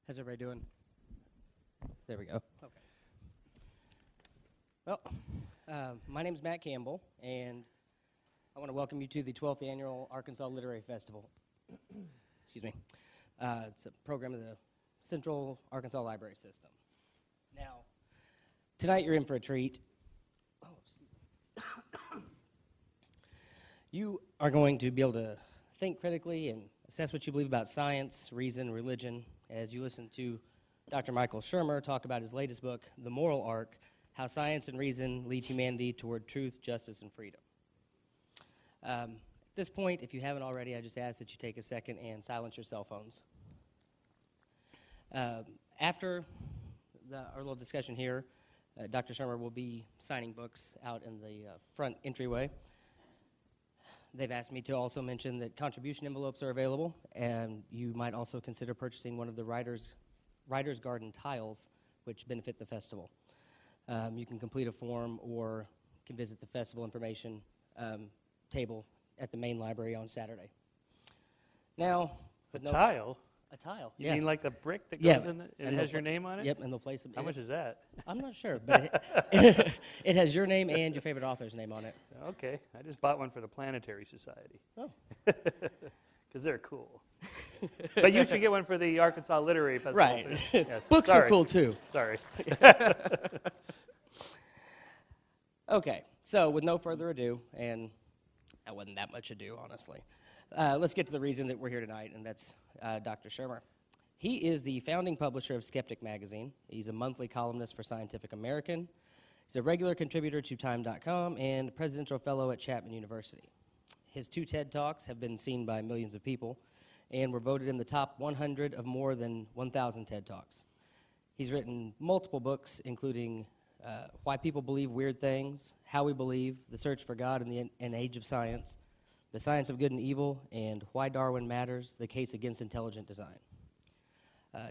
How's everybody doing? There we go. Okay. Well, my name's Matt Campbell, and I want to welcome you to the 12th Annual Arkansas Literary Festival. Excuse me. It's a program of the Central Arkansas Library System. Now, tonight you're in for a treat. Oh, excuse me. You are going to be able to think critically and assess what you believe about science, reason, religion, as you listen to Dr. Michael Shermer talk about his latest book, The Moral Arc, How Science and Reason Lead Humanity Toward Truth, Justice, and Freedom. At this point, if you haven't already, I just ask that you take a second and silence your cell phones. After our little discussion here, Dr. Shermer will be signing books out in the front entryway. They've asked me to also mention that contribution envelopes are available, and you might also consider purchasing one of the Writer's Garden tiles, which benefit the festival. You can complete a form or can visit the festival information table at the main library on Saturday. Now, a tile? A tile. You mean like the brick that goes in and it has your name on it? Yep, and they'll place it. How much is that? I'm not sure, but it has your name and your favorite author's name on it. Okay, I just bought one for the Planetary Society. Oh. Because they're cool. But you should get one for the Arkansas Literary Festival. Right. Yes. Books are cool too. Sorry. Okay, so with no further ado, and that wasn't that much ado, honestly, let's get to the reason that we're here tonight, and that's Dr. Shermer. He is the founding publisher of Skeptic magazine. He's a monthly columnist for Scientific American. He's a regular contributor to Time.com and presidential fellow at Chapman University. His 2 TED Talks have been seen by millions of people and were voted in the top 100 of more than 1,000 TED Talks. He's written multiple books, including Why People Believe Weird Things, How We Believe, The Search for God in an Age of Science, The Science of Good and Evil, and Why Darwin Matters, The Case Against Intelligent Design.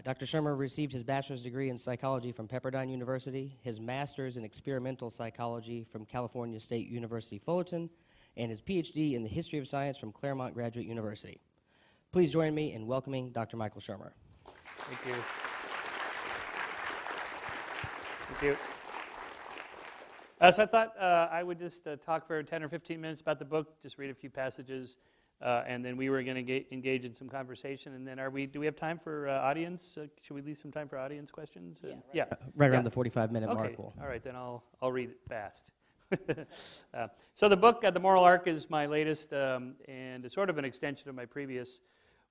Dr. Shermer received his bachelor's degree in psychology from Pepperdine University, his master's in experimental psychology from California State University Fullerton, and his PhD in the history of science from Claremont Graduate University. Please join me in welcoming Dr. Michael Shermer. Thank you. Thank you. So I thought I would just talk for 10 or 15 minutes about the book, just read a few passages, and then we were going to engage in some conversation. And then do we have time for audience? Should we leave some time for audience questions? Right around the 45-minute mark. Okay. All right, then I'll read it fast. So the book, The Moral Arc, is my latest and it's sort of an extension of my previous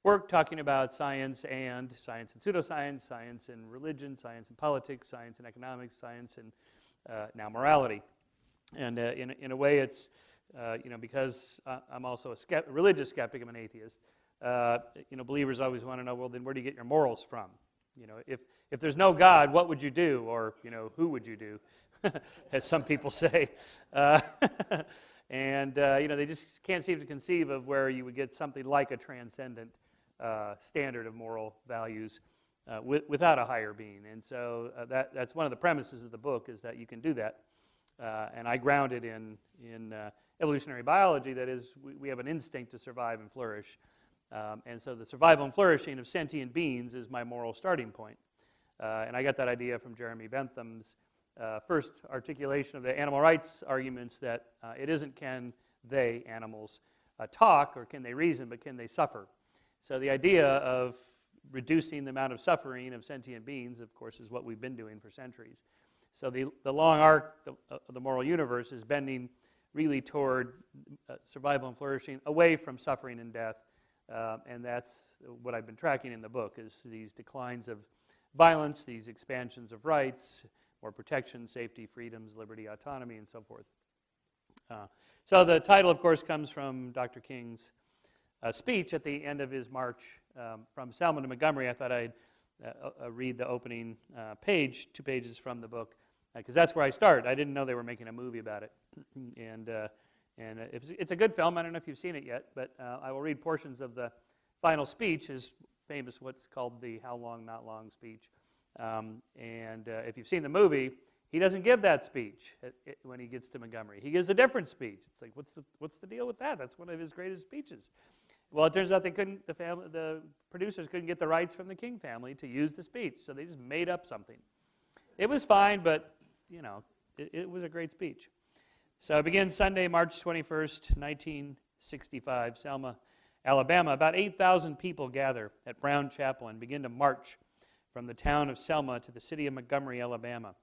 work talking about science and pseudoscience, science and religion, science and politics, science and economics, science and now morality. And in a way it's, because I'm also a religious skeptic, I'm an atheist, believers always want to know, well, then where do you get your morals from? If there's no God, what would you do? Or, who would you do? As some people say. They just can't seem to conceive of where you would get something like a transcendent standard of moral values without a higher being. And so that's one of the premises of the book, is that you can do that. And I ground it in evolutionary biology. That is, we have an instinct to survive and flourish. And so the survival and flourishing of sentient beings is my moral starting point. And I got that idea from Jeremy Bentham's first articulation of the animal rights arguments, that it isn't can they, animals, talk or can they reason, but can they suffer. So the idea of reducing the amount of suffering of sentient beings, of course, is what we've been doing for centuries. So the long arc of the moral universe is bending really toward survival and flourishing, away from suffering and death. And that's what I've been tracking in the book, is these declines of violence, these expansions of rights, more protection, safety, freedoms, liberty, autonomy, and so forth. So the title, of course, comes from Dr. King's speech at the end of his march from Selma to Montgomery. I thought I'd read the opening 2 pages from the book, because that's where I start. I didn't know they were making a movie about it. And it's a good film. I don't know if you've seen it yet, but I will read portions of the final speech, his famous what's called the How Long, Not Long speech. If you've seen the movie, he doesn't give that speech when he gets to Montgomery. He gives a different speech. It's like, what's the deal with that? That's one of his greatest speeches. Well, it turns out the producers couldn't get the rights from the King family to use the speech, so they just made up something. It was fine, but, it was a great speech. So it begins Sunday, March 21st, 1965, Selma, Alabama. About 8,000 people gather at Brown Chapel and begin to march from the town of Selma to the city of Montgomery, Alabama.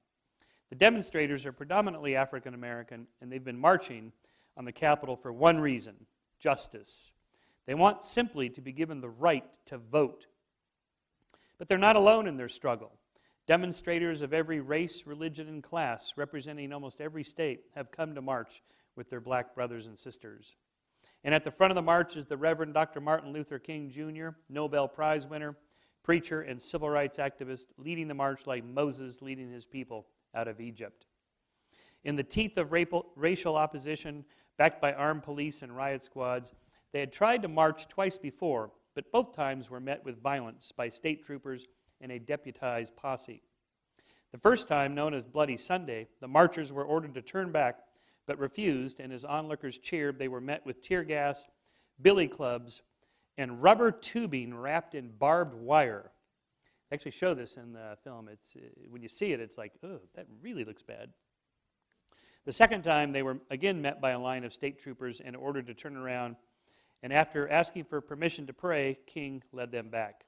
The demonstrators are predominantly African American, and they've been marching on the Capitol for one reason: justice. They want simply to be given the right to vote. But they're not alone in their struggle. Demonstrators of every race, religion, and class, representing almost every state, have come to march with their black brothers and sisters. And at the front of the march is the Reverend Dr. Martin Luther King Jr., Nobel Prize winner, preacher, and civil rights activist, leading the march like Moses leading his people out of Egypt. In the teeth of racial opposition, backed by armed police and riot squads, they had tried to march twice before, but both times were met with violence by state troopers and a deputized posse. The first time, known as Bloody Sunday, the marchers were ordered to turn back, but refused, and as onlookers cheered, they were met with tear gas, billy clubs, and rubber tubing wrapped in barbed wire. They actually show this in the film. When you see it, it's like, oh, that really looks bad. The second time, they were again met by a line of state troopers and ordered to turn around, and after asking for permission to pray, King led them back.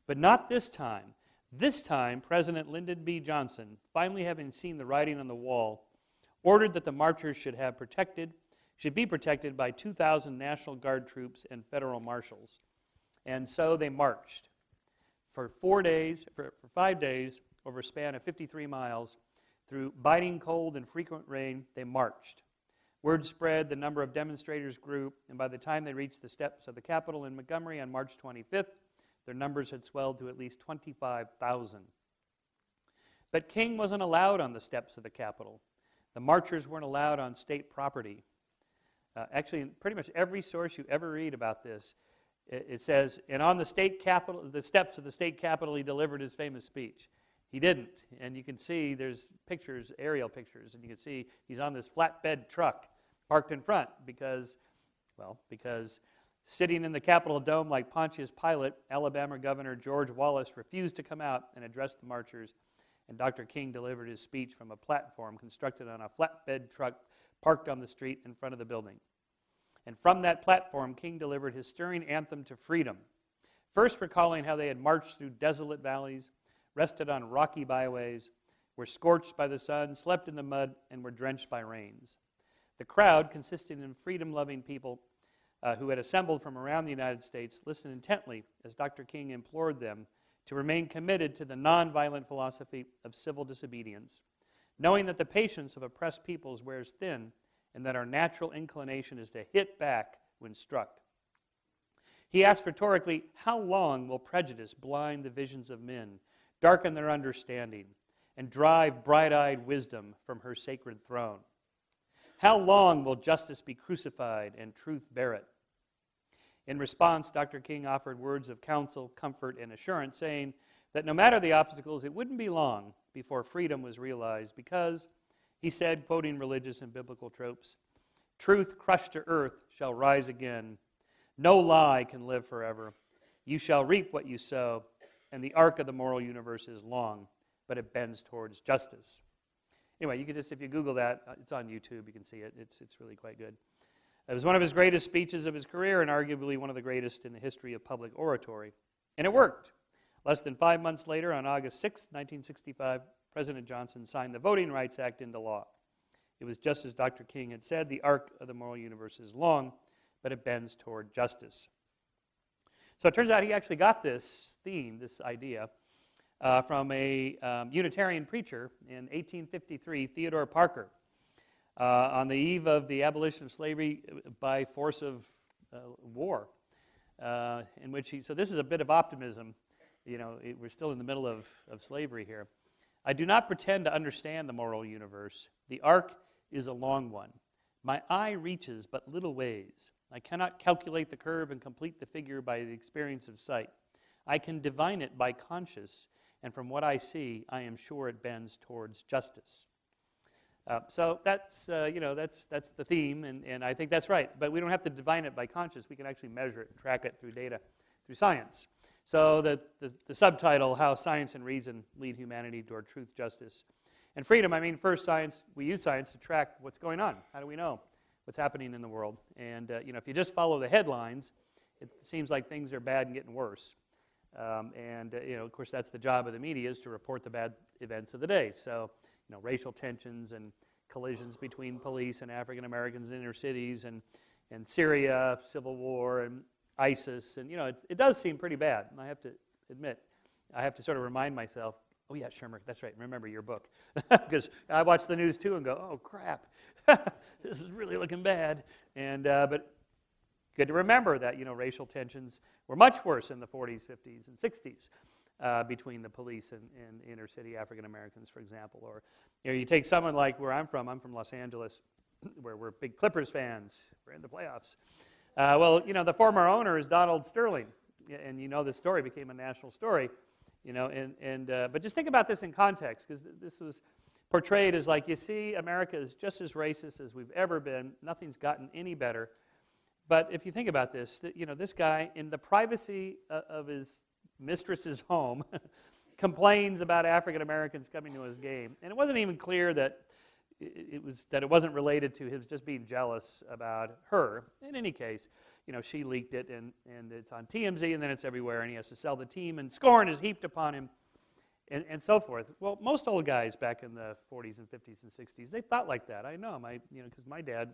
But not this time. This time, President Lyndon B. Johnson, finally having seen the writing on the wall, ordered that the marchers should be protected by 2,000 National Guard troops and federal marshals. And so they marched for 5 days, over a span of 53 miles, through biting cold and frequent rain. They marched. Word spread, the number of demonstrators grew, and by the time they reached the steps of the Capitol in Montgomery on March 25th, their numbers had swelled to at least 25,000. But King wasn't allowed on the steps of the Capitol. The marchers weren't allowed on state property. Actually, in pretty much every source you ever read about this, it says, and on the steps of the state capitol, he delivered his famous speech. He didn't, and you can see there's pictures, aerial pictures, and you can see he's on this flatbed truck parked in front because sitting in the Capitol dome like Pontius Pilate, Alabama Governor George Wallace refused to come out and address the marchers, and Dr. King delivered his speech from a platform constructed on a flatbed truck parked on the street in front of the building. And from that platform, King delivered his stirring anthem to freedom, first recalling how they had marched through desolate valleys, rested on rocky byways, were scorched by the sun, slept in the mud, and were drenched by rains. The crowd, consisting of freedom-loving people who had assembled from around the United States, listened intently as Dr. King implored them to remain committed to the nonviolent philosophy of civil disobedience, knowing that the patience of oppressed peoples wears thin and that our natural inclination is to hit back when struck. He asked rhetorically, how long will prejudice blind the visions of men, darken their understanding, and drive bright-eyed wisdom from her sacred throne? How long will justice be crucified and truth bear it? In response, Dr. King offered words of counsel, comfort, and assurance, saying that no matter the obstacles, it wouldn't be long before freedom was realized because, he said, quoting religious and biblical tropes, truth crushed to earth shall rise again. No lie can live forever. You shall reap what you sow, and the arc of the moral universe is long, but it bends towards justice. Anyway, you can just, if you Google that, it's on YouTube, you can see it. It's really quite good. It was one of his greatest speeches of his career and arguably one of the greatest in the history of public oratory. And it worked. Less than 5 months later, on August 6, 1965, President Johnson signed the Voting Rights Act into law. It was just as Dr. King had said, the arc of the moral universe is long, but it bends toward justice. So it turns out he actually got this theme, this idea, from a Unitarian preacher in 1853, Theodore Parker, on the eve of the abolition of slavery by force of war, in which so this is a bit of optimism. We're still in the middle of slavery here. I do not pretend to understand the moral universe. The arc is a long one. My eye reaches but little ways. I cannot calculate the curve and complete the figure by the experience of sight. I can divine it by conscience, and from what I see, I am sure it bends towards justice. So that's that's the theme, and I think that's right. But we don't have to define it by conscience. We can actually measure it and track it through data, through science. So the subtitle, How Science and Reason Lead Humanity Toward Truth, Justice, and Freedom. I mean, first, science. We use science to track what's going on. How do we know what's happening in the world? And if you just follow the headlines, it seems like things are bad and getting worse. Of course, that's the job of the media, is to report the bad events of the day. So, racial tensions and collisions between police and African Americans in inner cities, and Syria, civil war, and ISIS, and it does seem pretty bad. And I have to admit, I have to sort of remind myself, oh yeah, Shermer, that's right, remember your book. Because I watch the news too and go, oh crap, this is really looking bad. And but good to remember that racial tensions were much worse in the 40s, 50s, and 60s between the police and inner city African Americans, for example. Or you take someone like where I'm from Los Angeles, where we're big Clippers fans. We're in the playoffs. The former owner is Donald Sterling, and this story became a national story. But just think about this in context, because this was portrayed as like, you see, America is just as racist as we've ever been. Nothing's gotten any better. But if you think about this, this guy, in the privacy of his mistress's home, complains about African Americans coming to his game, and it wasn't even clear that it wasn't related to his just being jealous about her. In any case, she leaked it, and it's on TMZ, and then it's everywhere, and he has to sell the team, and scorn is heaped upon him, and so forth. Well, most old guys back in the 40s and 50s and 60s, they thought like that. I know, because my dad,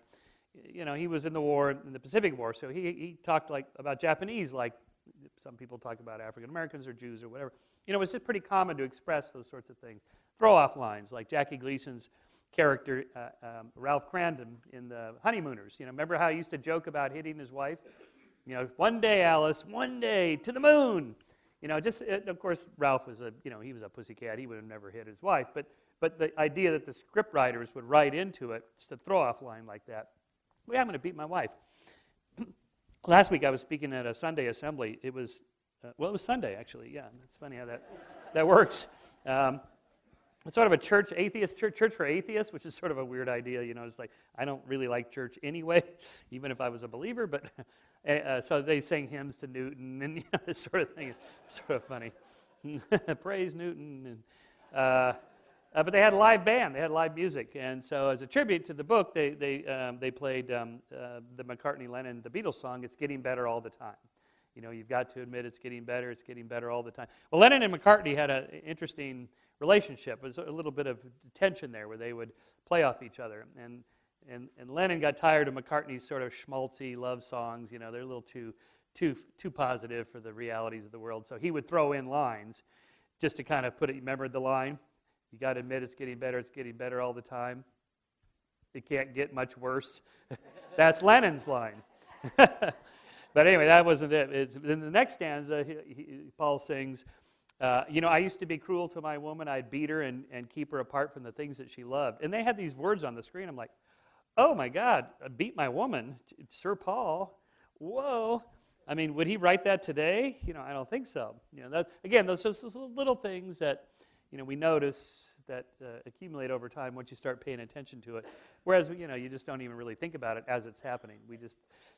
he was in the war, in the Pacific War, so he talked about Japanese like some people talk about African Americans or Jews or whatever. It was just pretty common to express those sorts of things. Throw-off lines like Jackie Gleason's character, Ralph Crandon in The Honeymooners. Remember how he used to joke about hitting his wife? One day, Alice, one day, to the moon. Of course, Ralph was he was a pussycat. He would have never hit his wife. But the idea that the script writers would write into it, just a throw-off line like that. I'm going to beat my wife. Last week I was speaking at a Sunday assembly. It was, it was Sunday actually. Yeah, it's funny how that works. It's sort of a church for atheists, which is sort of a weird idea. It's like, I don't really like church anyway, even if I was a believer. But so they sang hymns to Newton and this sort of thing. It's sort of funny. Praise Newton. But they had a live band. They had live music. And so as a tribute to the book, they played the McCartney-Lennon, the Beatles song, It's Getting Better All the Time. You've got to admit it's getting better all the time. Well, Lennon and McCartney had an interesting relationship. There was a little bit of tension there where they would play off each other. And Lennon got tired of McCartney's sort of schmaltzy love songs. They're a little too positive for the realities of the world. So he would throw in lines just to kind of put it. Remember the line? You got to admit it's getting better all the time. It can't get much worse. That's Lennon's line. But anyway, that wasn't it. In the next stanza, Paul sings, I used to be cruel to my woman. I'd beat her and keep her apart from the things that she loved. And they had these words on the screen. I'm like, oh my God, I beat my woman? Sir Paul? Whoa. I mean, would he write that today? I don't think so. Again, those little things that we notice that accumulate over time once you start paying attention to it. Whereas, you just don't even really think about it as it's happening.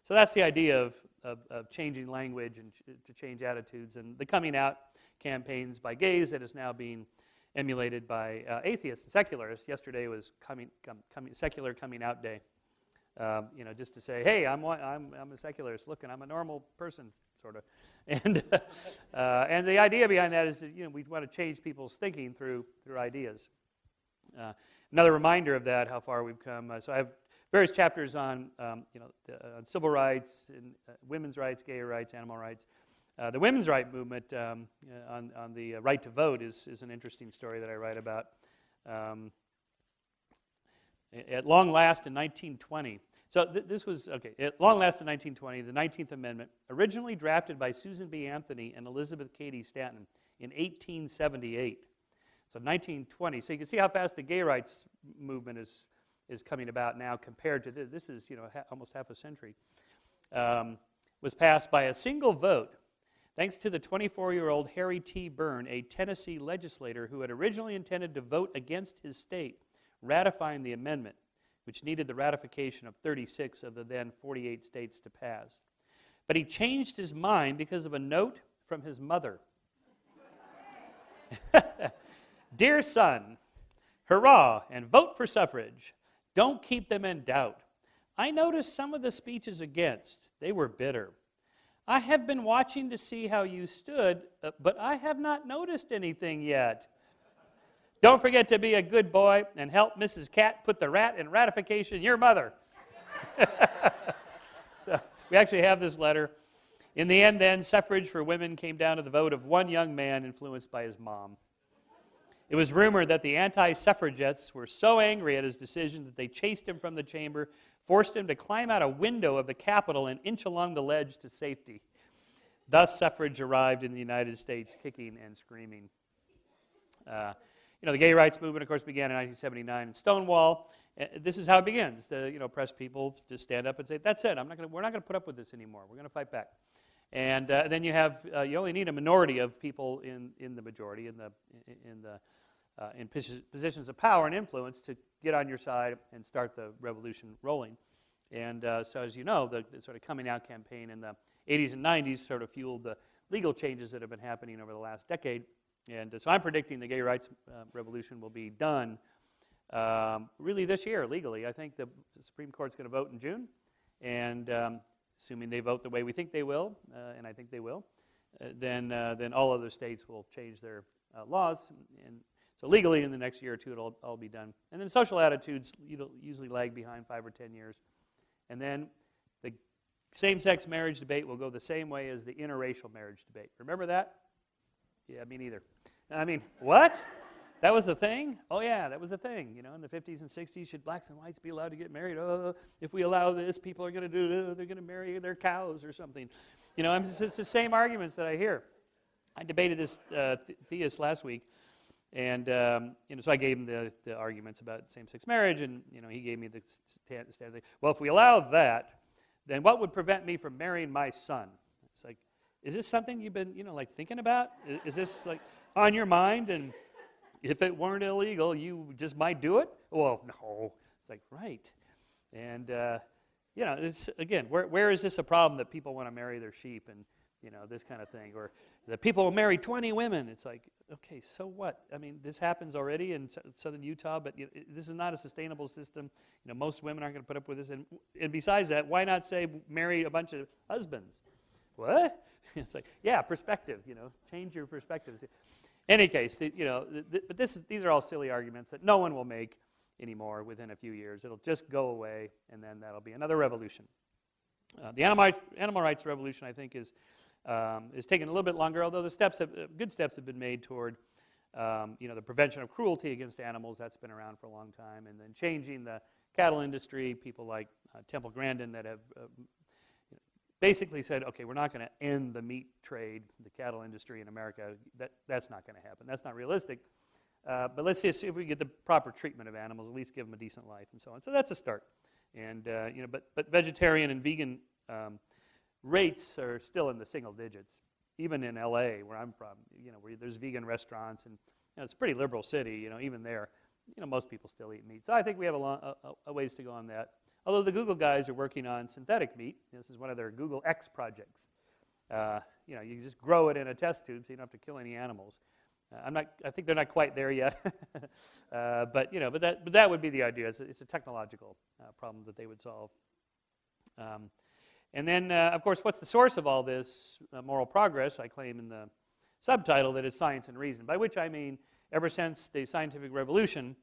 So that's the idea of changing language and to change attitudes. And the coming out campaigns by gays that is now being emulated by atheists and secularists. Yesterday was secular coming out day. Just to say, hey, I'm a secularist. Look, and I'm a normal person, sort of. And the idea behind that is that we want to change people's thinking through ideas. Another reminder of that, how far we've come. So I have various chapters on on civil rights, and, women's rights, gay rights, animal rights. The women's right movement on the right to vote is an interesting story that I write about. At long last in 1920. So this was, okay, at long last in 1920, the 19th Amendment, originally drafted by Susan B. Anthony and Elizabeth Cady Stanton in 1878. So 1920. So you can see how fast the gay rights movement is coming about now compared to this is, almost half a century. Was passed by a single vote, thanks to the 24-year-old Harry T. Byrne, a Tennessee legislator who had originally intended to vote against his state ratifying the amendment, which needed the ratification of 36 of the then 48 states to pass. But he changed his mind because of a note from his mother. Dear son, hurrah and vote for suffrage. Don't keep them in doubt. I noticed some of the speeches against. They were bitter. I have been watching to see how you stood, but I have not noticed anything yet. Don't forget to be a good boy and help Mrs. Cat put the rat in ratification, your mother. So we actually have this letter. In the end, then, suffrage for women came down to the vote of one young man influenced by his mom. It was rumored that the anti-suffragettes were so angry at his decision that they chased him from the chamber, forced him to climb out a window of the Capitol and inch along the ledge to safety. Thus, suffrage arrived in the United States, kicking and screaming. The gay rights movement, of course, began in 1979 in Stonewall. This is how it begins. The oppressed people just stand up and say, "That's it. We're not going to put up with this anymore. We're going to fight back." And then you have you only need a minority of people in the majority in positions of power and influence to get on your side and start the revolution rolling. And so, as you know, the sort of coming out campaign in the 80s and 90s sort of fueled the legal changes that have been happening over the last decade. And so I'm predicting the gay rights revolution will be done really this year, legally. I think the Supreme Court's going to vote in June, and assuming they vote the way we think they will, and I think they will, then all other states will change their laws. And so legally, in the next year or two, it'll all be done. And then social attitudes usually lag behind 5 or 10 years. And then the same-sex marriage debate will go the same way as the interracial marriage debate. Remember that? Yeah, me neither. I mean, what? That was the thing? Oh, yeah, that was the thing. In the 50s and 60s, should blacks and whites be allowed to get married? Oh, if we allow this, people are going to they're going to marry their cows or something. It's the same arguments that I hear. I debated this theist last week, and so I gave him the arguments about same-sex marriage, and he gave me the standard. Well, if we allow that, then what would prevent me from marrying my son? It's like, is this something you've been thinking about? Is this on your mind? And if it weren't illegal, you just might do it? Well, no. It's like, right. And it's again, where is this a problem that people want to marry their sheep and this kind of thing, or that people will marry 20 women? It's like, okay, so what? I mean, this happens already in southern Utah, but this is not a sustainable system. Most women aren't going to put up with this. And besides that, why not say marry a bunch of husbands? What? It's like, yeah, perspective. Change your perspectives. In any case, but these are all silly arguments that no one will make anymore within a few years. It'll just go away, and then that'll be another revolution. The animal rights revolution, I think, is taking a little bit longer, although good steps have been made toward the prevention of cruelty against animals. That's been around for a long time. And then changing the cattle industry, people like Temple Grandin that have basically said, okay, we're not going to end the meat trade, the cattle industry in America. That's not going to happen. That's not realistic. But let's see if we get the proper treatment of animals, at least give them a decent life and so on. So that's a start. And but vegetarian and vegan rates are still in the single digits. Even in LA, where I'm from, where there's vegan restaurants, and it's a pretty liberal city. Even there, most people still eat meat. So I think we have a ways to go on that. Although the Google guys are working on synthetic meat. This is one of their Google X projects. You just grow it in a test tube, so you don't have to kill any animals. I think they're not quite there yet, but that would be the idea. It's a technological problem that they would solve. And then, of course, what's the source of all this moral progress? I claim in the subtitle that it's science and reason, by which I mean ever since the scientific revolution,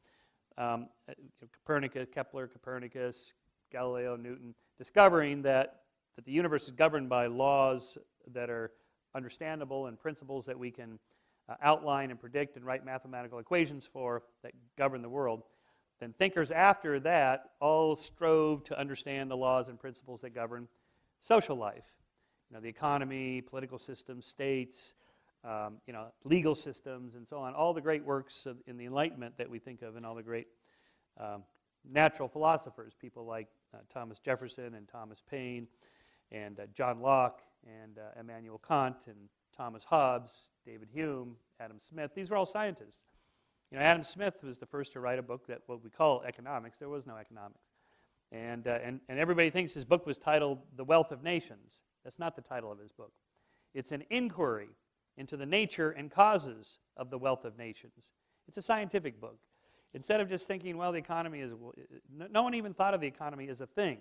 Copernicus, Galileo, Newton, discovering that the universe is governed by laws that are understandable and principles that we can outline and predict and write mathematical equations for that govern the world, then thinkers after that all strove to understand the laws and principles that govern social life. The economy, political systems, states, legal systems, and so on. All the great works in the Enlightenment that we think of, and all the great natural philosophers, people like Thomas Jefferson and Thomas Paine, and John Locke, and Immanuel Kant, and Thomas Hobbes, David Hume, Adam Smith. These were all scientists. Adam Smith was the first to write a book that what we call economics. There was no economics. And everybody thinks his book was titled The Wealth of Nations. That's not the title of his book. It's an inquiry into the nature and causes of the wealth of nations. It's a scientific book. Instead of just thinking, well, the economy is, no one even thought of the economy as a thing.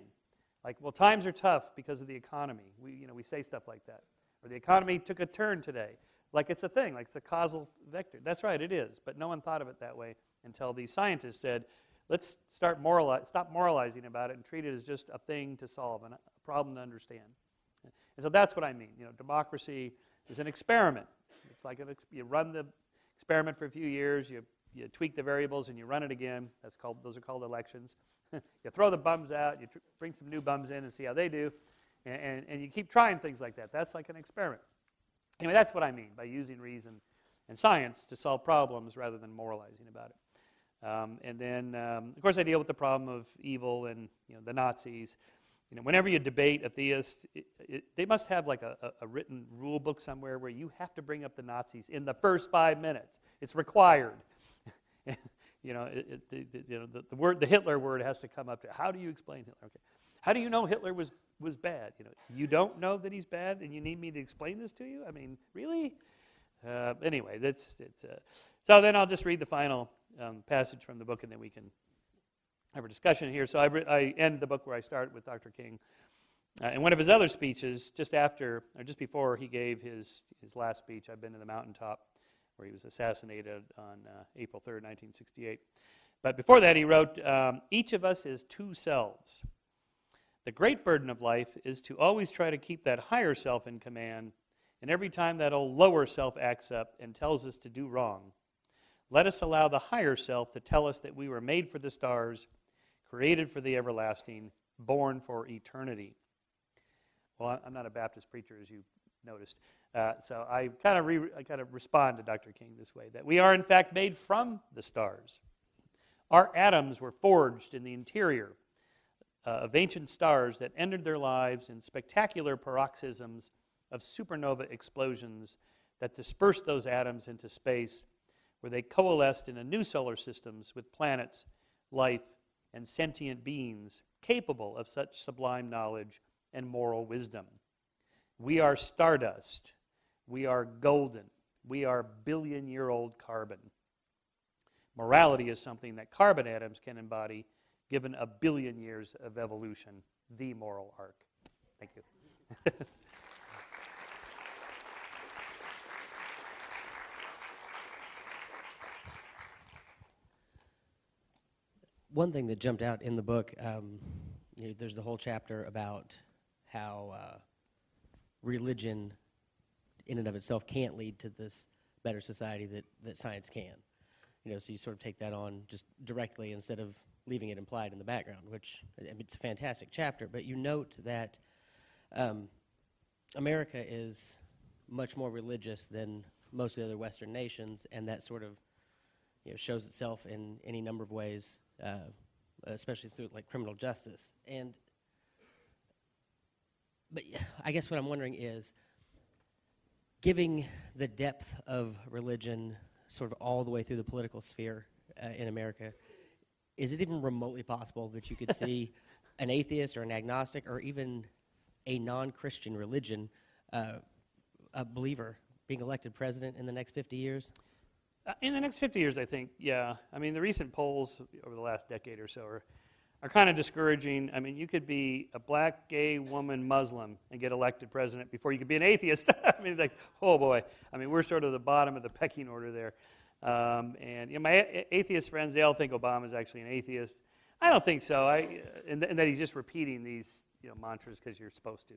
Like, well, times are tough because of the economy. We say stuff like that. Or the economy took a turn today. Like it's a thing, like it's a causal vector. That's right, it is. But no one thought of it that way until these scientists said, let's stop moralizing about it and treat it as just a thing to solve and a problem to understand. And so that's what I mean. Democracy is an experiment. It's like you run the experiment for a few years, you tweak the variables, and you run it again. Those are called elections. You throw the bums out, you bring some new bums in and see how they do, and you keep trying things like that. That's like an experiment. Anyway, that's what I mean by using reason and science to solve problems rather than moralizing about it. And then, of course, I deal with the problem of evil and the Nazis. Whenever you debate a theist, they must have like a written rule book somewhere where you have to bring up the Nazis in the first 5 minutes. It's required. The Hitler word has to come up. How do you explain Hitler? Okay. How do you know Hitler was bad? You don't know that he's bad, and you need me to explain this to you? I mean, really? Anyway, so then I'll just read the final passage from the book, and then we can have a discussion here. So I end the book where I start with Dr. King. In one of his other speeches, just before he gave his last speech, I've been to the mountaintop, where he was assassinated on April 3rd, 1968. But before that, he wrote, each of us is two selves. The great burden of life is to always try to keep that higher self in command, and every time that old lower self acts up and tells us to do wrong, let us allow the higher self to tell us that we were made for the stars, created for the everlasting, born for eternity. Well, I'm not a Baptist preacher, as you noticed, so I kind of respond to Dr. King this way, that we are in fact made from the stars. Our atoms were forged in the interior of ancient stars that ended their lives in spectacular paroxysms of supernova explosions that dispersed those atoms into space, where they coalesced into new solar systems with planets, life, and sentient beings capable of such sublime knowledge and moral wisdom. We are stardust. We are golden. We are billion-year-old carbon. Morality is something that carbon atoms can embody, given a billion years of evolution, the moral arc. Thank you. One thing that jumped out in the book, there's the whole chapter about how religion in and of itself can't lead to this better society that science can. So you sort of take that on just directly instead of leaving it implied in the background, which it's a fantastic chapter. But you note that America is much more religious than most of the other Western nations, and that sort of shows itself in any number of ways, especially through like criminal justice. But I guess what I'm wondering is, giving the depth of religion sort of all the way through the political sphere in America, is it even remotely possible that you could see an atheist or an agnostic or even a non-Christian religion a believer being elected president in the next 50 years? In the next 50 years, I think, yeah. I mean, the recent polls over the last decade or so are kind of discouraging. I mean, you could be a black, gay, woman, Muslim and get elected president before you could be an atheist. I mean, like, oh boy. I mean, we're sort of the bottom of the pecking order there. And my atheist friends, they all think Obama's actually an atheist. I don't think so. And that he's just repeating these mantras because you're supposed to.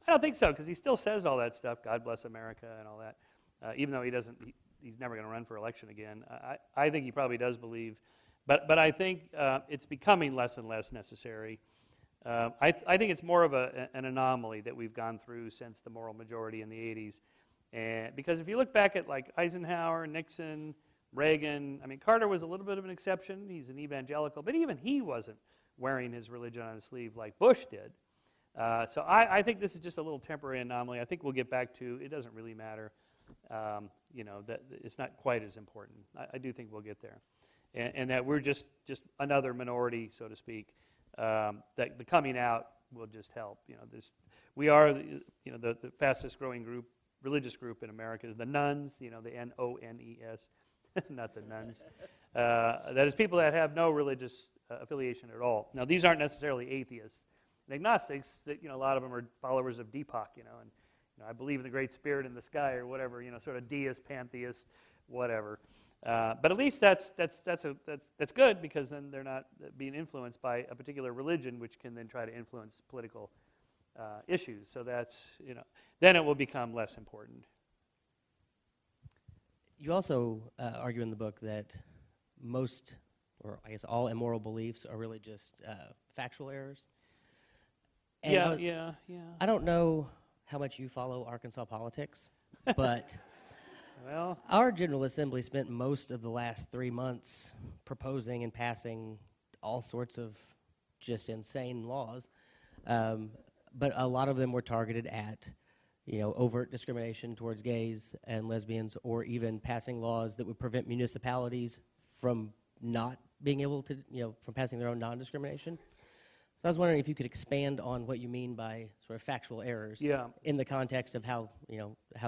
I don't think so, because he still says all that stuff, God bless America and all that, even though he's never going to run for election again. I think he probably does believe. But I think it's becoming less and less necessary. I think it's more of an anomaly that we've gone through since the moral majority in the 80s. And because if you look back at like Eisenhower, Nixon, Reagan, I mean, Carter was a little bit of an exception. He's an evangelical, but even he wasn't wearing his religion on his sleeve like Bush did. So I think this is just a little temporary anomaly. I think we'll get back to, it doesn't really matter. that it's not quite as important. I do think we'll get there, and that we're just another minority, so to speak. That the coming out will just help. We are the fastest growing religious group in America is the nuns. The NONES, not the nuns. That is people that have no religious affiliation at all. Now these aren't necessarily atheists and agnostics. That a lot of them are followers of Deepak. And I believe in the Great Spirit in the sky or whatever. Sort of deist, pantheist, whatever. But at least that's good, because then they're not being influenced by a particular religion, which can then try to influence political issues. So that's then it will become less important. You also argue in the book that most, or I guess all, immoral beliefs are really just factual errors. And Yeah. I don't know how much you follow Arkansas politics, but Well, our General Assembly spent most of the last 3 months proposing and passing all sorts of just insane laws, but a lot of them were targeted at, overt discrimination towards gays and lesbians, or even passing laws that would prevent municipalities from not being able to, from passing their own non-discrimination. So I was wondering if you could expand on what you mean by sort of factual errors in the context of how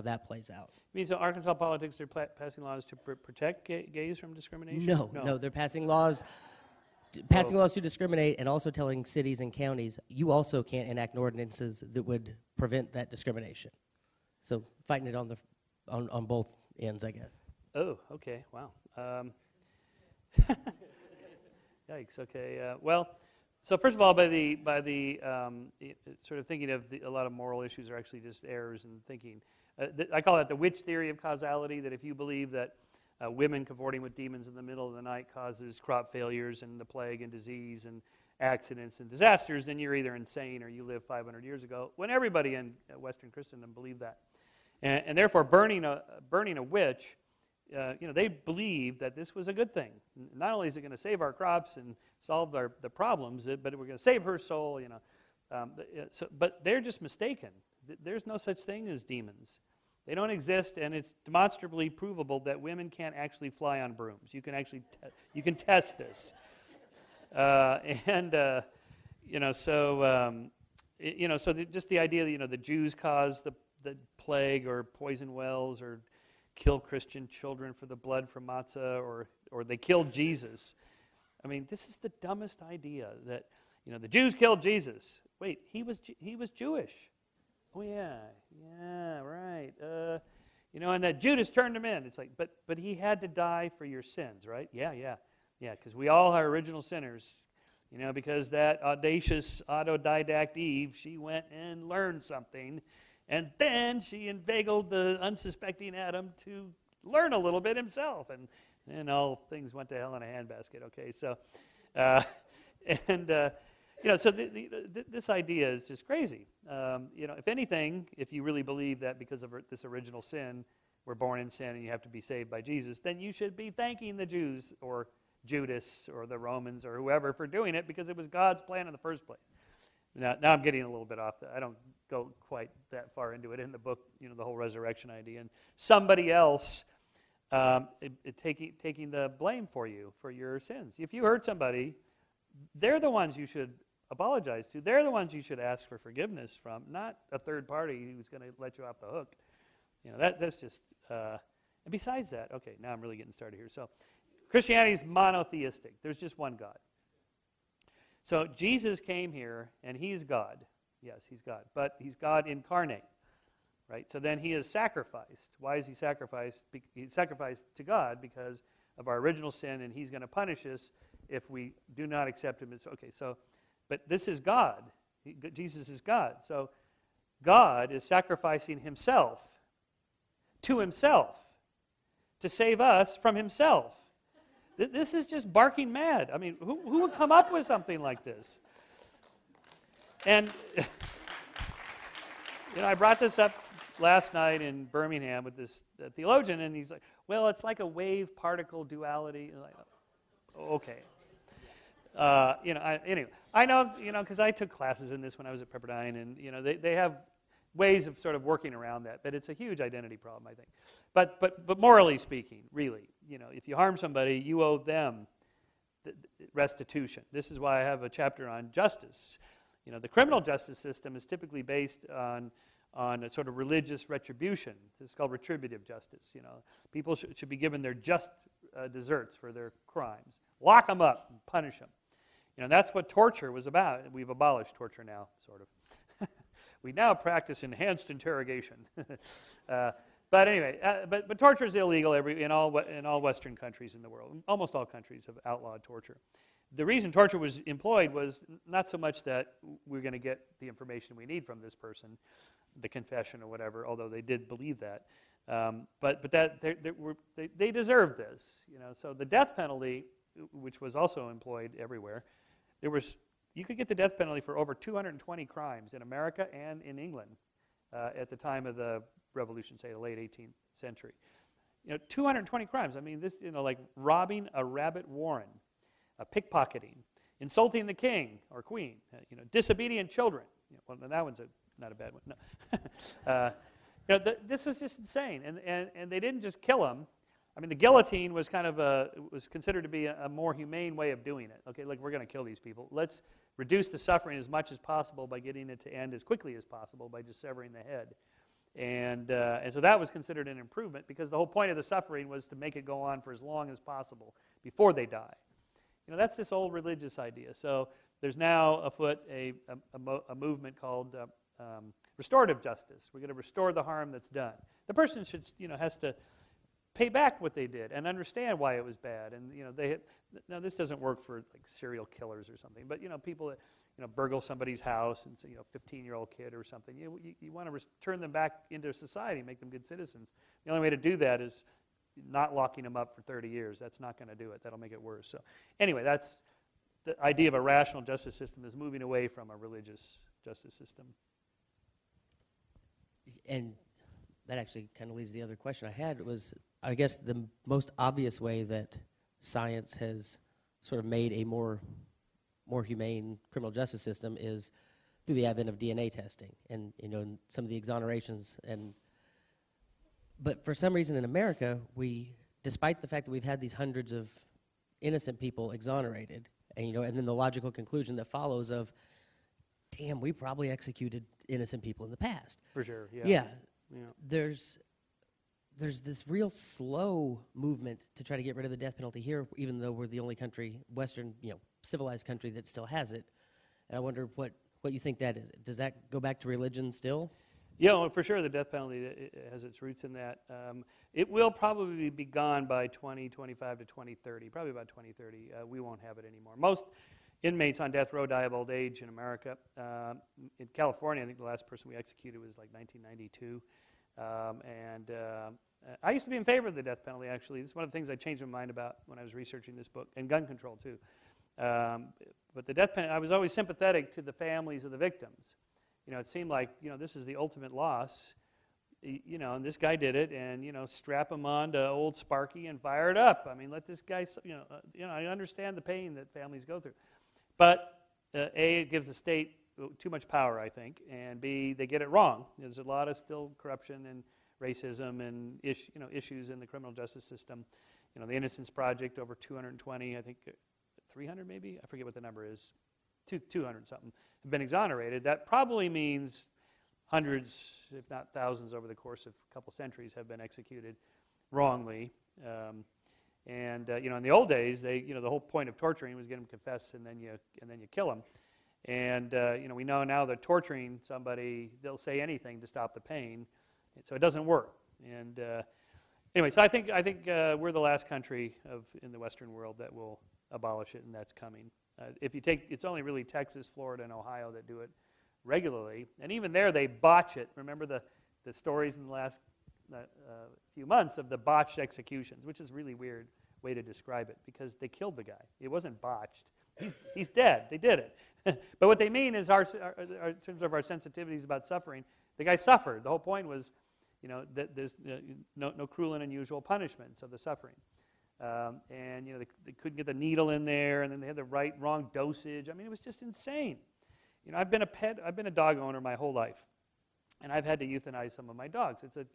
that plays out. You mean so Arkansas politics are passing laws to protect gays from discrimination? No, they're passing laws to discriminate, and also telling cities and counties you also can't enact ordinances that would prevent that discrimination. So fighting it on both ends, I guess. Oh, okay, wow. Yikes. Okay. Well. So first of all, by the sort of thinking of a lot of moral issues are actually just errors in thinking. I call that the witch theory of causality. That if you believe that women cavorting with demons in the middle of the night causes crop failures and the plague and disease and accidents and disasters, then you're either insane or you lived 500 years ago. When everybody in Western Christendom believed that, and therefore burning a witch. They believe that this was a good thing. Not only is it going to save our crops and solve the problems, but we're going to save her soul. But they're just mistaken. There's no such thing as demons. They don't exist, and it's demonstrably provable that women can't actually fly on brooms. You can actually you can test this. So just the idea that the Jews caused the plague or poison wells or kill Christian children for the blood from matzah, or they killed Jesus. I mean, this is the dumbest idea that the Jews killed Jesus. Wait, he was Jewish. Oh yeah, right. And that Judas turned him in. It's like, but he had to die for your sins, right? Yeah. Because we all are original sinners. Because that audacious autodidact Eve, she went and learned something. And then she inveigled the unsuspecting Adam to learn a little bit himself, and then all things went to hell in a handbasket. Okay, so, so this idea is just crazy. If anything, if you really believe that because of this original sin, we're born in sin and you have to be saved by Jesus, then you should be thanking the Jews or Judas or the Romans or whoever for doing it, because it was God's plan in the first place. Now I'm getting a little bit off that. I don't go quite that far into it in the book, the whole resurrection idea. And somebody else taking the blame for you for your sins. If you hurt somebody, they're the ones you should apologize to. They're the ones you should ask for forgiveness from, not a third party who's going to let you off the hook. That's just... and besides that, okay, now I'm really getting started here. So Christianity is monotheistic. There's just one God. So Jesus came here, and he's God. Yes, he's God. But he's God incarnate, right? So then he is sacrificed. Why is he sacrificed? He's sacrificed to God because of our original sin, and he's going to punish us if we do not accept him. Okay, so, but this is God. Jesus is God. So God is sacrificing himself to save us from himself. This is just barking mad. I mean, who would come up with something like this? And, I brought this up last night in Birmingham with this theologian, and he's like, well, it's like a wave-particle duality. Like, okay. Anyway, I know, because I took classes in this when I was at Pepperdine, and, they have ways of sort of working around that, but it's a huge identity problem, I think. But morally speaking, really, if you harm somebody, you owe them restitution. This is why I have a chapter on justice. The criminal justice system is typically based on a sort of religious retribution. This is called retributive justice. People should be given their just deserts for their crimes. Lock them up and punish them. That's what torture was about. We've abolished torture now, sort of. We now practice enhanced interrogation. But anyway, but torture is illegal in all Western countries in the world. Almost all countries have outlawed torture. The reason torture was employed was not so much that we're going to get the information we need from this person, the confession or whatever, although they did believe that, but that they deserve this. So the death penalty, which was also employed everywhere, you could get the death penalty for over 220 crimes in America and in England at the time of the Revolution, say the late 18th century. 220 crimes. I mean, this, like robbing a rabbit warren, pickpocketing, insulting the king or queen, disobedient children. Well, that one's not a bad one. No. This was just insane, and they didn't just kill them. I mean, the guillotine was was considered to be a more humane way of doing it. Okay, like we're going to kill these people. Let's reduce the suffering as much as possible by getting it to end as quickly as possible by just severing the head. And so that was considered an improvement because the whole point of the suffering was to make it go on for as long as possible before they die. That's this old religious idea. So there's now afoot a movement called restorative justice. We're going to restore the harm that's done. The person should, has to pay back what they did and understand why it was bad. And now this doesn't work for like serial killers or something, but people that burgle somebody's house and 15-year-old kid or something. You want to return them back into society, make them good citizens. The only way to do that is not locking them up for 30 years. That's not going to do it. That'll make it worse. So anyway, that's the idea of a rational justice system is moving away from a religious justice system. And that actually kind of leads to the other question I had was, I guess the most obvious way that science has sort of made a more humane criminal justice system is through the advent of DNA testing and some of the exonerations. But for some reason in America, despite the fact that we've had these hundreds of innocent people exonerated, and then the logical conclusion that follows of, damn, we probably executed innocent people in the past. For sure, yeah. Yeah. There's this real slow movement to try to get rid of the death penalty here, even though we're the only country, Western, civilized country that still has it. And I wonder what you think that is. Does that go back to religion still? Yeah, well, for sure the death penalty has its roots in that. It will probably be gone by 2025 to 2030, probably about 2030. We won't have it anymore. Most inmates on death row die of old age in America. In California, I think the last person we executed was like 1992. I used to be in favor of the death penalty, actually. This is one of the things I changed my mind about when I was researching this book, and gun control, too. But the death penalty, I was always sympathetic to the families of the victims. It seemed like, this is the ultimate loss, and this guy did it, and, strap him on to old Sparky and fire it up. I mean, let this guy, I understand the pain that families go through. But, A, it gives the state too much power, I think, and B, they get it wrong. There's a lot of still corruption and racism and issues in the criminal justice system. The Innocence Project, over 220, I think 300 maybe? I forget what the number is. 200 something have been exonerated. That probably means hundreds, if not thousands, over the course of a couple centuries have been executed wrongly. In the old days, the whole point of torturing was get them to confess, and then you kill them. And we know now that torturing somebody, they'll say anything to stop the pain, so it doesn't work. And anyway, so I think we're the last country in the Western world that will abolish it, and that's coming. If you take, it's only really Texas, Florida, and Ohio that do it regularly, and even there they botch it. Remember the stories in the last few months of the botched executions, which is a really weird way to describe it because they killed the guy. It wasn't botched. He's dead. They did it. But what they mean is, in terms of our sensitivities about suffering, the guy suffered. The whole point was, that there's no cruel and unusual punishments of the suffering. They couldn't get the needle in there, and then they had the wrong dosage. I mean, it was just insane. I've been a dog owner my whole life, And I've had to euthanize some of my dogs. It's a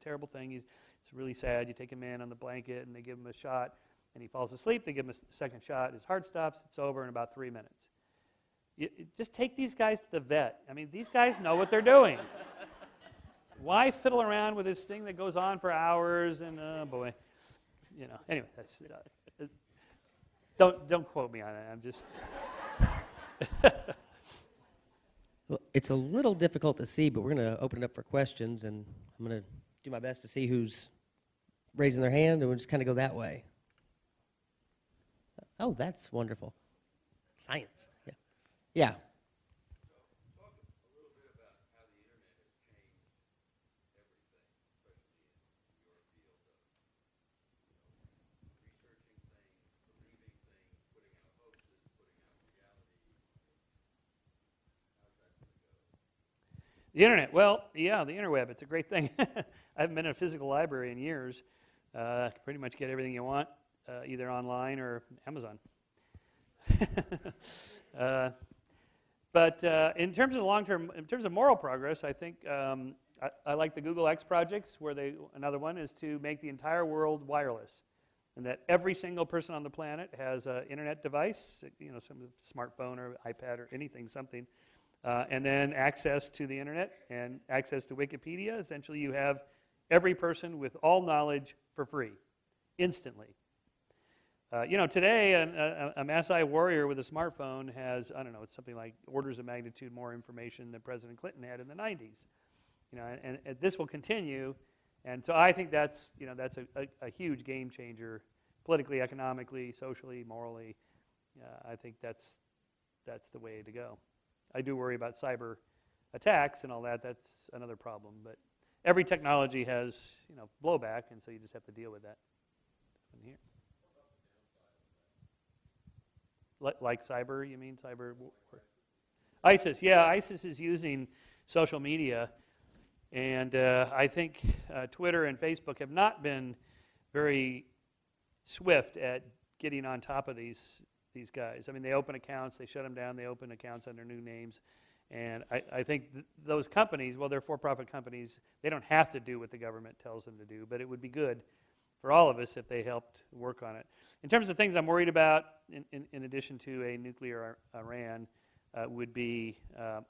terrible thing. It's really sad. You take him in on the blanket, and they give him a shot, and he falls asleep. They give him a second shot. His heart stops. It's over in about 3 minutes. Just take these guys to the vet. I mean, these guys know what they're doing. Why fiddle around with this thing that goes on for hours? And oh boy, Anyway, that's, don't quote me on it. I'm just. Well, it's a little difficult to see, but we're going to open it up for questions, and I'm going to do my best to see who's raising their hand, and we'll just kind of go that way. Oh, that's wonderful. Science. Yeah. Yeah. The internet, well, yeah, the interweb, it's a great thing. I haven't been in a physical library in years. Pretty much get everything you want, either online or Amazon. But in terms of long-term, in terms of moral progress, I think I like the Google X projects, where another one is to make the entire world wireless, and that every single person on the planet has an internet device, some smartphone or iPad or anything, something. And then access to the internet and access to Wikipedia. Essentially, you have every person with all knowledge for free, instantly. Today, a Maasai warrior with a smartphone has, I don't know, it's something like orders of magnitude more information than President Clinton had in the 90s. And this will continue. And so I think that's a huge game changer, politically, economically, socially, morally. I think that's the way to go. I do worry about cyber attacks and all that. That's another problem. But every technology has, blowback, and so you just have to deal with that. Here. Like cyber, you mean cyber war? ISIS, yeah. ISIS is using social media, and I think Twitter and Facebook have not been very swift at getting on top of these guys. I mean, they open accounts, they shut them down, they open accounts under new names. And I think those companies, well, they're for-profit companies, they don't have to do what the government tells them to do, but it would be good for all of us if they helped work on it. In terms of things I'm worried about, in addition to a nuclear Iran, would be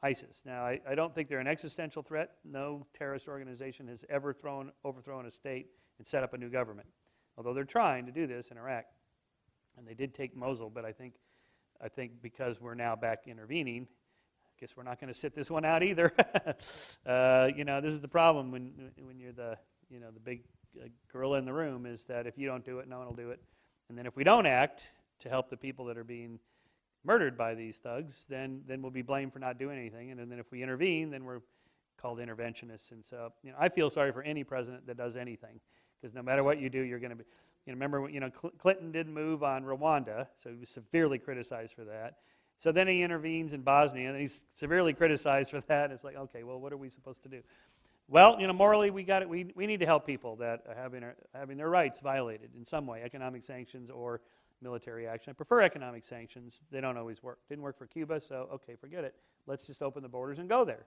ISIS. Now, I don't think they're an existential threat. No terrorist organization has ever overthrown a state and set up a new government, although they're trying to do this in Iraq. And they did take Mosul, but I think because we're now back intervening, I guess we're not going to sit this one out either. This is the problem when you're the big gorilla in the room, is that if you don't do it, no one will do it. And then if we don't act to help the people that are being murdered by these thugs, then we'll be blamed for not doing anything. And then if we intervene, then we're called interventionists. And so I feel sorry for any president that does anything, because no matter what you do, you're going to be. Remember, Clinton didn't move on Rwanda, so he was severely criticized for that. So then he intervenes in Bosnia, and he's severely criticized for that. It's like, okay, well, what are we supposed to do? Well, morally, we got it. We need to help people that are having their rights violated in some way, economic sanctions or military action. I prefer economic sanctions. They don't always work. Didn't work for Cuba, so okay, forget it. Let's just open the borders and go there,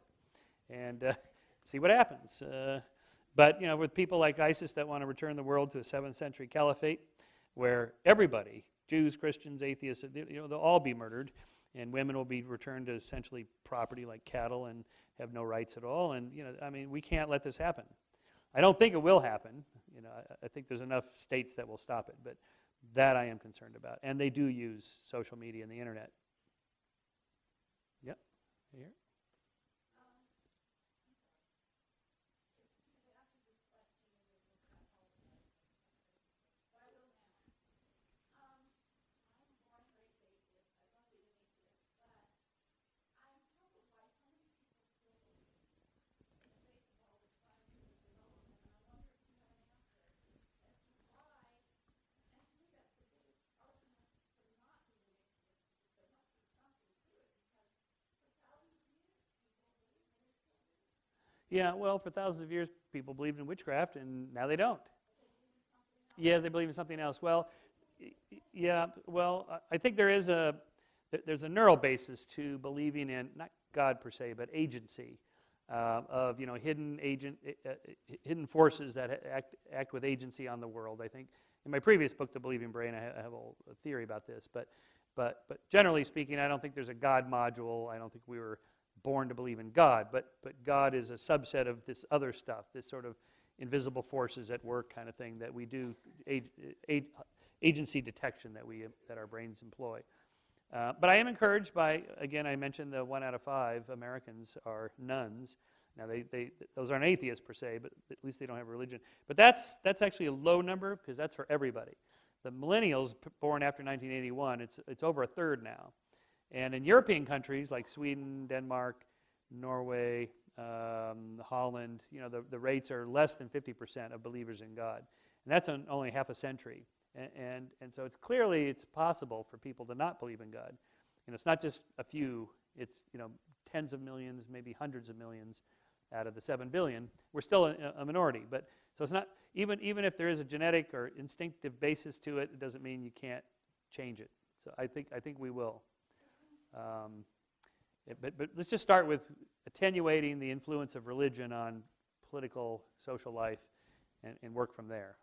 and see what happens. But with people like ISIS that want to return the world to a 7th century caliphate, where everybody, Jews, Christians, atheists, they'll all be murdered, and women will be returned to essentially property like cattle and have no rights at all. And we can't let this happen. I don't think it will happen. I think there's enough states that will stop it, but that I am concerned about. And they do use social media and the internet. Yep. Here. Yeah, well, for thousands of years, people believed in witchcraft, and now they don't. Yeah, they believe in something else. Well, yeah, well, I think there's a neural basis to believing in, not God per se, but agency. of hidden forces that act with agency on the world. I think in my previous book, The Believing Brain, I have a theory about this. But generally speaking, I don't think there's a God module. I don't think we were born to believe in God. But God is a subset of this other stuff, this sort of invisible forces at work kind of thing that we do, agency detection that our brains employ. But I am encouraged by, again, I mentioned the 1 out of 5 Americans are nuns. Now, those aren't atheists per se, but at least they don't have a religion. But that's actually a low number because that's for everybody. The millennials born after 1981, it's over a third now. And in European countries like Sweden, Denmark, Norway, Holland, the rates are less than 50% of believers in God. And that's on only half a century. And so it's possible for people to not believe in God. And it's not just a few, it's tens of millions, maybe hundreds of millions out of the 7 billion. We're still a minority, but so it's not, even if there is a genetic or instinctive basis to it, it doesn't mean you can't change it. So I think we will. But let's just start with attenuating the influence of religion on political, social life and work from there.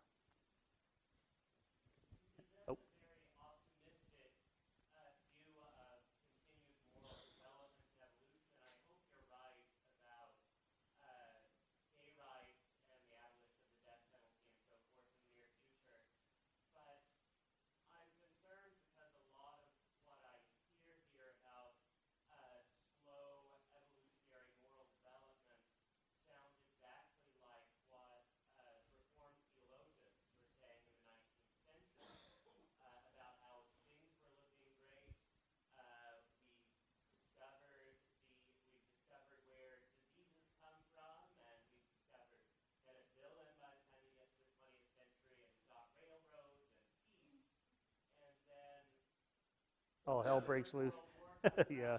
All hell breaks loose. Yeah.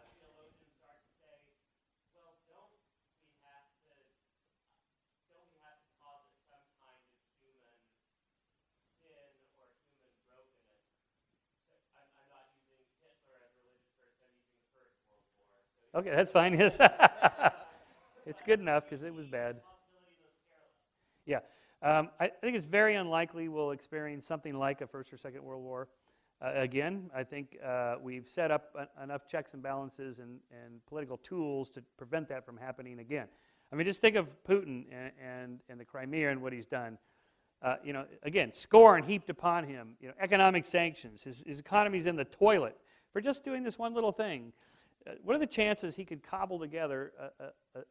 Okay, that's fine. Yes. It's good enough because it was bad. Yeah. I think it's very unlikely we'll experience something like a First or Second World War. Again, I think we've set up enough checks and balances and political tools to prevent that from happening again. I mean, just think of Putin and the Crimea and what he's done. Again, scorn heaped upon him. Economic sanctions. His economy's in the toilet for just doing this one little thing. What are the chances he could cobble together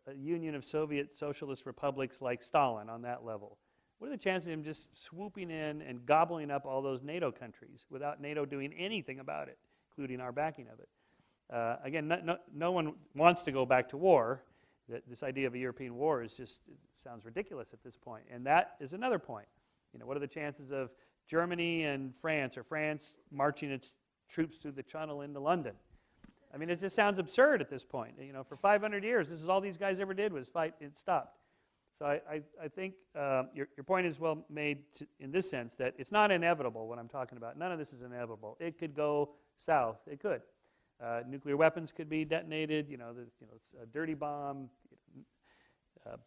a union of Soviet socialist republics like Stalin on that level? What are the chances of him just swooping in and gobbling up all those NATO countries without NATO doing anything about it, including our backing of it? Again, no one wants to go back to war. This idea of a European war sounds ridiculous at this point. And that is another point. What are the chances of Germany and France, or France marching its troops through the Channel into London? I mean, it just sounds absurd at this point. For 500 years, this is all these guys ever did was fight and stopped. So I think your point is well made in this sense that it's not inevitable what I'm talking about. None of this is inevitable. It could go south. It could. Nuclear weapons could be detonated. It's a dirty bomb,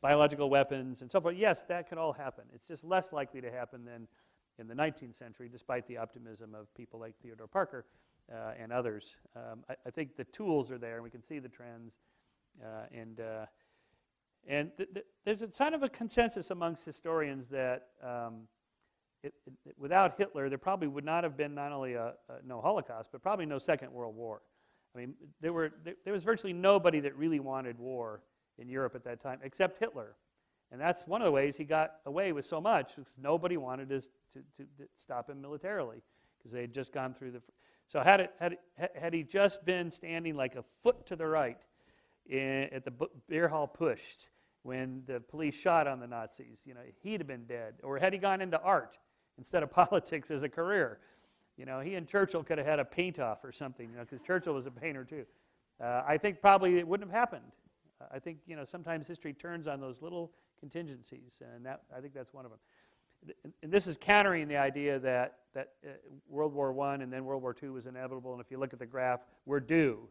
biological weapons, and so forth. Yes, that could all happen. It's just less likely to happen than in the 19th century, despite the optimism of people like Theodore Parker and others. I think the tools are there, and we can see the trends. And there's a sign of a consensus amongst historians that without Hitler, there probably would not have been not only no Holocaust, but probably no Second World War. I mean, there was virtually nobody that really wanted war in Europe at that time, except Hitler. And that's one of the ways he got away with so much, because nobody wanted to stop him militarily, because they had just gone through the... So had he just been standing like a foot to the right at the beer hall pushed when the police shot on the Nazis, he'd have been dead. Or had he gone into art instead of politics as a career, he and Churchill could have had a paint-off or something, because Churchill was a painter too. I think probably it wouldn't have happened. I think, sometimes history turns on those little contingencies, and I think that's one of them. And this is countering the idea that World War I and then World War II was inevitable, and if you look at the graph, we're due.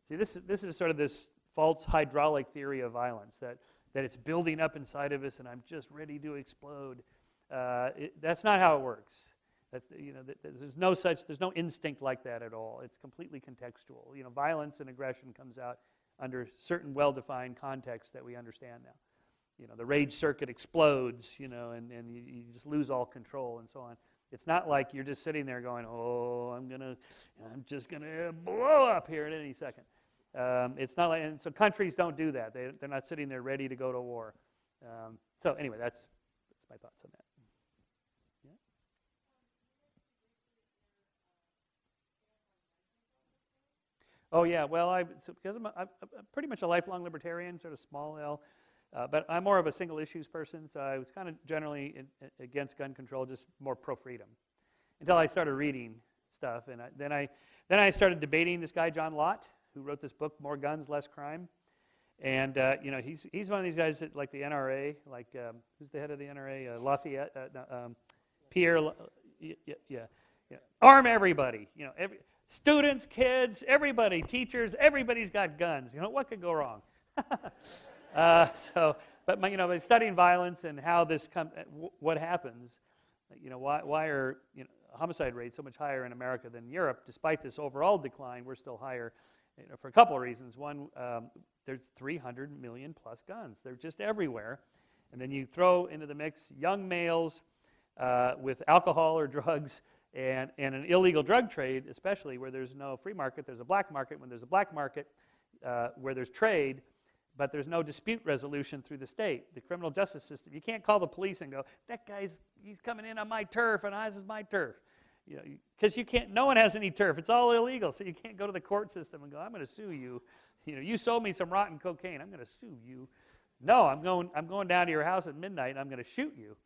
See, this is sort of this false hydraulic theory of violence, that it's building up inside of us and I'm just ready to explode. That's not how it works. There's no instinct like that at all. It's completely contextual. Violence and aggression comes out under certain well-defined contexts that we understand now. The rage circuit explodes, and you just lose all control and so on. It's not like you're just sitting there going, oh, I'm just gonna blow up here at any second. It's not like, and so countries don't do that. They're not sitting there ready to go to war. So anyway, that's my thoughts on that. Yeah. Oh yeah, well, because I'm pretty much a lifelong libertarian, sort of small L, but I'm more of a single issues person. So I was kind of generally against gun control, just more pro freedom, until I started reading stuff, and then I started debating this guy John Lott, who wrote this book, More Guns, Less Crime, and he's one of these guys that, like the NRA, like who's the head of the NRA? Lafayette, Pierre, yeah, arm everybody, students, kids, everybody, teachers, everybody's got guns. What could go wrong? But studying violence and how this what happens, why are homicide rates so much higher in America than Europe, despite this overall decline? We're still higher, for a couple of reasons. One, there's 300 million plus guns. They're just everywhere, and then you throw into the mix young males with alcohol or drugs. And an illegal drug trade, especially where there's no free market, there's a black market. When there's a black market, where there's trade, but there's no dispute resolution through the state, the criminal justice system. You can't call the police and go, that he's coming in on my turf, and this is my turf. Because you can't. No one has any turf. It's all illegal, so you can't go to the court system and go, I'm going to sue you. You sold me some rotten cocaine. I'm going to sue you. No, I'm going down to your house at midnight, and I'm going to shoot you.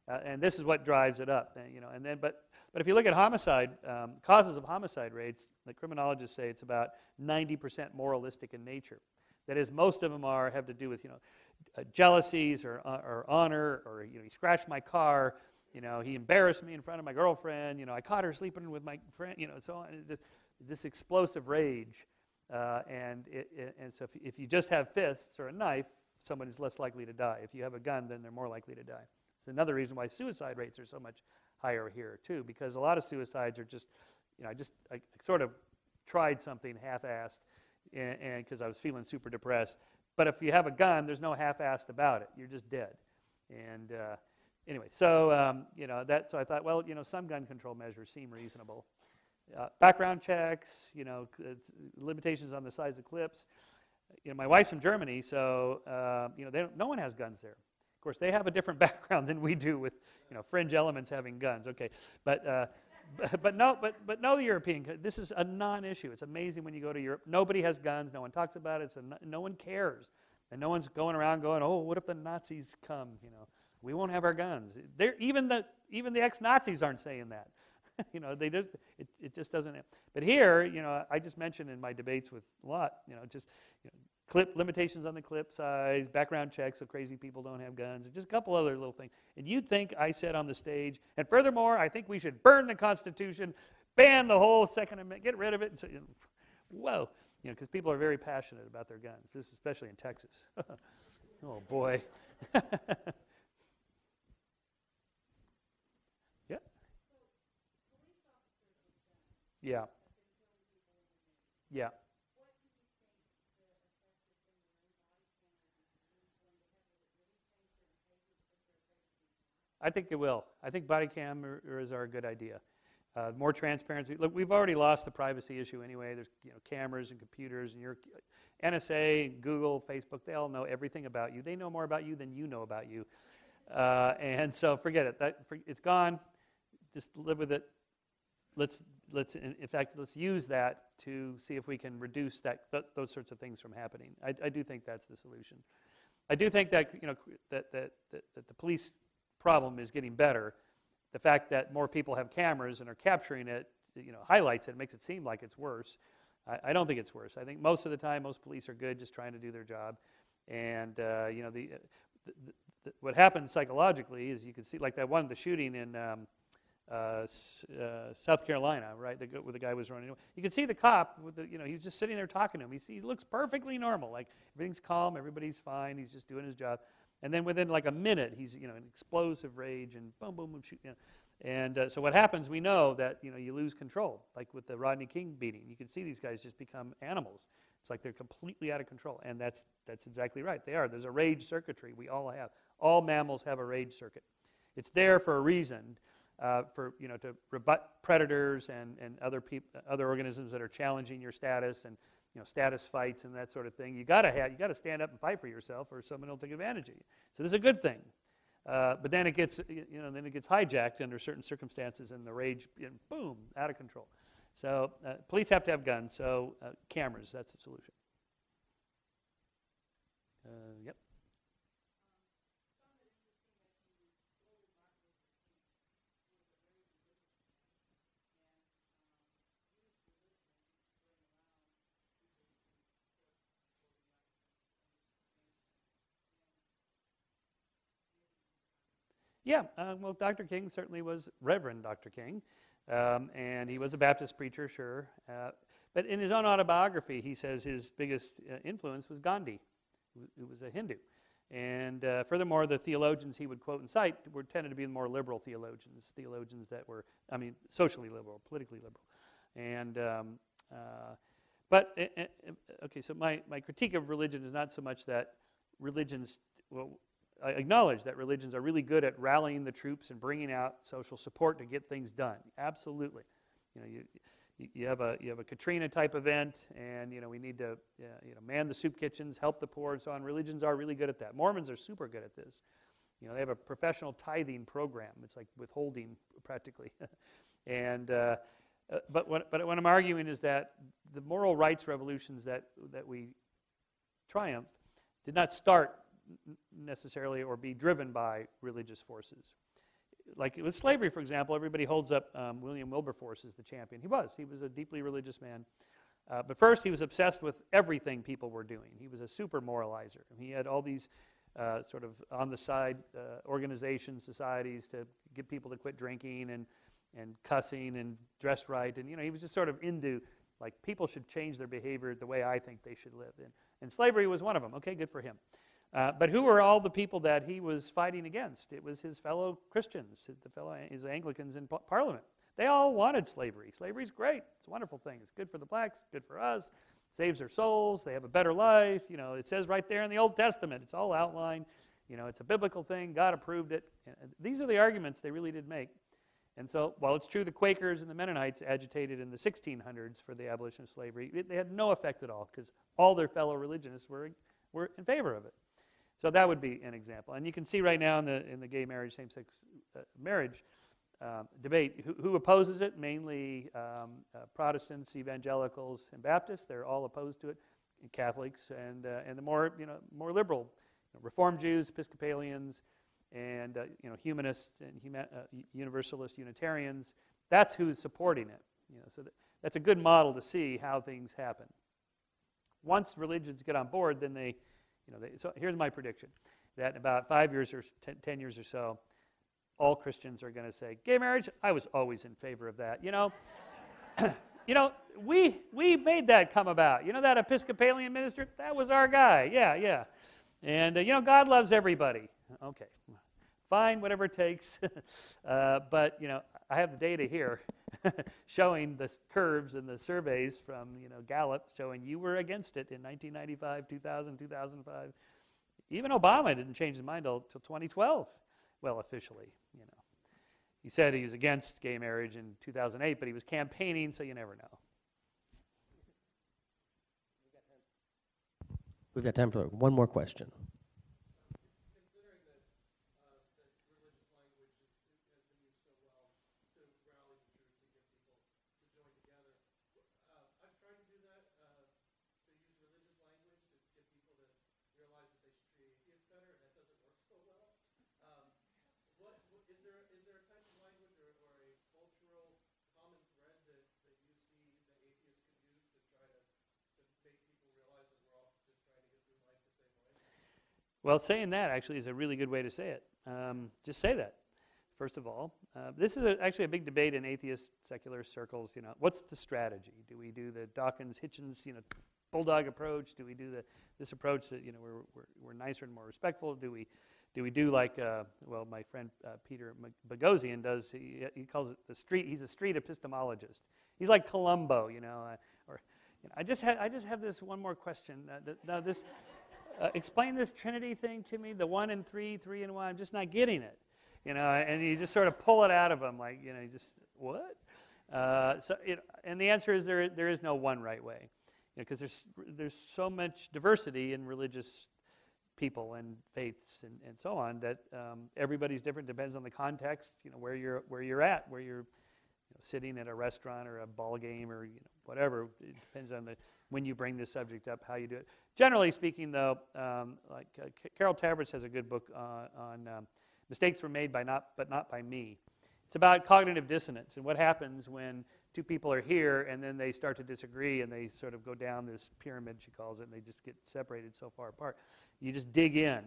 And this is what drives it up. But if you look at homicide, causes of homicide rates, the criminologists say it's about 90% moralistic in nature. That is, most of them have to do with jealousies or honor, or he scratched my car, he embarrassed me in front of my girlfriend, I caught her sleeping with my friend, so on. This explosive rage, and so if you just have fists or a knife, someone is less likely to die. If you have a gun, then they're more likely to die. It's another reason why suicide rates are so much higher here too, because a lot of suicides are just, I sort of tried something half-assed, and because I was feeling super depressed. But if you have a gun, there's no half-assed about it. You're just dead. And anyway, so so I thought, well, some gun control measures seem reasonable. Background checks, limitations on the size of clips. My wife's from Germany, so no one has guns there. Of course, they have a different background than we do with fringe elements having guns. Okay, but no the European. This is a non-issue. It's amazing when you go to Europe. Nobody has guns. No one talks about it. No one cares, and no one's going around going, "Oh, what if the Nazis come? We won't have our guns." Even the ex-Nazis aren't saying that. It just doesn't. But here, I just mentioned in my debates with Lott, clip limitations on the clip size, background checks so crazy people don't have guns, just a couple other little things. And you'd think I said on the stage, and furthermore, I think we should burn the Constitution, ban the whole Second Amendment, get rid of it. And so, whoa, because people are very passionate about their guns, this especially in Texas. Oh boy. Yeah. Yeah. Yeah. I think it will. I think body cameras are a good idea. More transparency. Look, we've already lost the privacy issue anyway. There's cameras and computers, and your NSA, Google, Facebook, they all know everything about you. They know more about you than you know about you. And so forget it. It's gone. Just live with it. Let's use that to see if we can reduce those sorts of things from happening. I do think that's the solution. I do think that that the police problem is getting better. The fact that more people have cameras and are capturing it, highlights it, makes it seem like it's worse. I don't think it's worse. I think most of the time, most police are good, just trying to do their job. And what happens psychologically is you can see, like the shooting in South Carolina, right, where the guy was running away. You could see the cop, he was just sitting there talking to him. He looks perfectly normal, like everything's calm, everybody's fine, he's just doing his job. And then within like a minute, he's in explosive rage and boom, boom, boom, shoot. And so what happens, we know that you lose control, like with the Rodney King beating. You can see these guys just become animals. It's like they're completely out of control, and that's exactly right. They are. There's a rage circuitry we all have. All mammals have a rage circuit. It's there for a reason, to rebut predators and other organisms that are challenging your status, and status fights and that sort of thing. You got to stand up and fight for yourself, or someone will take advantage of you. So this is a good thing. But then it gets hijacked under certain circumstances, and the rage, boom, out of control. So police have to have guns. So cameras, that's the solution. Yep. Yeah, well, Dr. King certainly was Reverend Dr. King, and he was a Baptist preacher, sure. But in his own autobiography, he says his biggest influence was Gandhi, who was a Hindu. And furthermore, the theologians he would quote and cite tended to be the more liberal theologians that were, socially liberal, politically liberal. And okay, so my critique of religion is not so much that religions, I acknowledge that religions are really good at rallying the troops and bringing out social support to get things done. Absolutely, you have a Katrina type event, and we need to man the soup kitchens, help the poor, and so on. Religions are really good at that. Mormons are super good at this. They have a professional tithing program. It's like withholding practically. And but what I'm arguing is that the moral rights revolutions that we triumph did not start necessarily or be driven by religious forces. Like with slavery, for example, everybody holds up William Wilberforce as the champion. He was a deeply religious man. But first, he was obsessed with everything people were doing. He was a super moralizer. He had all these sort of on-the-side organizations, societies to get people to quit drinking and cussing and dress right. And he was just sort of into, like, people should change their behavior the way I think they should live. And slavery was one of them. Okay, good for him. But who were all the people that he was fighting against? It was his fellow Christians, his Anglicans in Parliament. They all wanted slavery. Slavery's great. It's a wonderful thing. It's good for the blacks, good for us. Saves their souls. They have a better life. It says right there in the Old Testament. It's all outlined. It's a biblical thing. God approved it. And these are the arguments they really did make. And so, while it's true the Quakers and the Mennonites agitated in the 1600s for the abolition of slavery, they had no effect at all, because all their fellow religionists were in favor of it. So that would be an example. And you can see right now in the gay marriage, same-sex marriage debate, who opposes it? Mainly Protestants, evangelicals, and Baptists. They're all opposed to it. And Catholics and the more liberal, Reformed Jews, Episcopalians, and humanists and Universalist Unitarians. That's who's supporting it. So that's a good model to see how things happen. Once religions get on board, then so here's my prediction, that in about 5 years or 10 years or so, all Christians are going to say, gay marriage, I was always in favor of that. We made that come about. That Episcopalian minister, that was our guy. Yeah. And, God loves everybody. Okay, fine, whatever it takes. But, I have the data here showing the curves and the surveys from, Gallup showing you were against it in 1995, 2000, 2005. Even Obama didn't change his mind until 2012. Well, officially, He said he was against gay marriage in 2008, but he was campaigning, so you never know. We've got time for one more question. Well, saying that actually is a really good way to say it. Just say that. first of all. This is actually a big debate in atheist secular circles. What's the strategy? Do we do the Dawkins-Hitchens, bulldog approach? Do we do this approach that we're nicer and more respectful? Do we do like my friend Peter Boghossian does? He calls it the street. He's a street epistemologist. He's like Columbo, I just have this one more question. Explain this Trinity thing to me. The 1 and 3, 3 and 1. I'm just not getting it. And you just sort of pull it out of them, like just what? And the answer is there is no one right way, because there's so much diversity in religious people and faiths and so on that everybody's different. Depends on the context, where you're at, where you're sitting at a restaurant or a ball game or whatever. It depends on when you bring the subject up, how you do it. Generally speaking, though, Carol Tavris has a good book on mistakes were made but not by me. It's about cognitive dissonance and what happens when two people are here and then they start to disagree and they sort of go down this pyramid, she calls it, and they just get separated so far apart. You just dig in.